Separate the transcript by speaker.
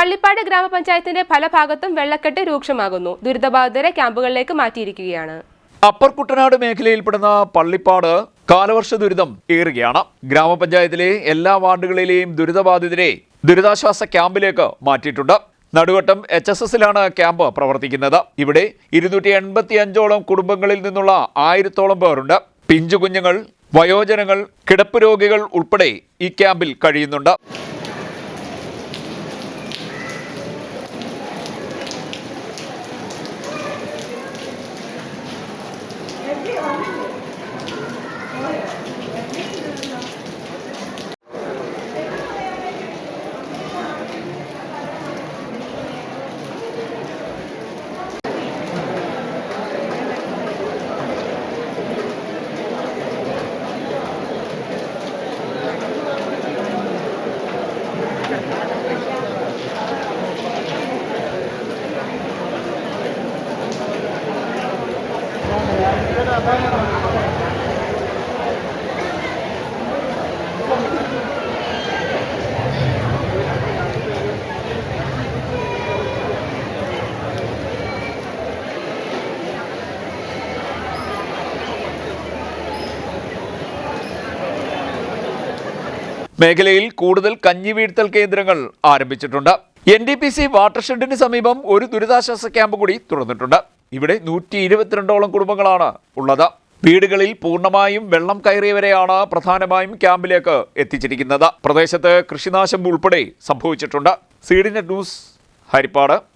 Speaker 1: പള്ളിപ്പാട് ഗ്രാമപഞ്ചായത്തിന്റെ പല ഭാഗത്തും വെള്ളക്കെട്ട് രൂക്ഷമാകുന്നു. ദുരിതബാധിതരെ ക്യാമ്പുകളിലേക്ക് മാറ്റിയിരിക്കുകയാണ്.
Speaker 2: അപ്പർ കുട്ടനാട് മേഖലയിൽപ്പെടുന്ന പള്ളിപ്പാട് കാലവർഷ ദുരിതം ഏറുകയാണ്. ഗ്രാമപഞ്ചായത്തിലെ എല്ലാ വാർഡുകളിലെയും ദുരിതബാധിതരെ ദുരിതാശ്വാസ ക്യാമ്പിലേക്ക് മാറ്റിയിട്ടുണ്ട്. നടുവട്ടം HSSലാണ് ക്യാമ്പ് പ്രവർത്തിക്കുന്നത്. ഇവിടെ 285ഓളം കുടുംബങ്ങളിൽ നിന്നുള്ള 1000ഓളം പേരുണ്ട്. പിഞ്ചു കുഞ്ഞുങ്ങൾ, വയോജനങ്ങൾ, കിടപ്പ് രോഗികൾ ഉൾപ്പെടെ ഈ ക്യാമ്പിൽ കഴിയുന്നുണ്ട്. മേഖലയിൽ കൂടുതൽ കഞ്ഞിവീഴ്ത്തൽ കേന്ദ്രങ്ങൾ ആരംഭിച്ചിട്ടുണ്ട്. NDPC വാട്ടർഷെഡിന് സമീപം ഒരു ദുരിതാശ്വാസ ക്യാമ്പ് കൂടി തുറന്നിട്ടുണ്ട്. ഇവിടെ 122ഓളം കുടുംബങ്ങളാണ് ഉള്ളത്. വീടുകളിൽ പൂർണ്ണമായും വെള്ളം കയറിയവരെയാണ് പ്രധാനമായും ക്യാമ്പിലേക്ക് എത്തിച്ചിരിക്കുന്നത്. പ്രദേശത്ത് കൃഷിനാശം ഉൾപ്പെടെ സംഭവിച്ചിട്ടുണ്ട്. CDNet news, Harippad.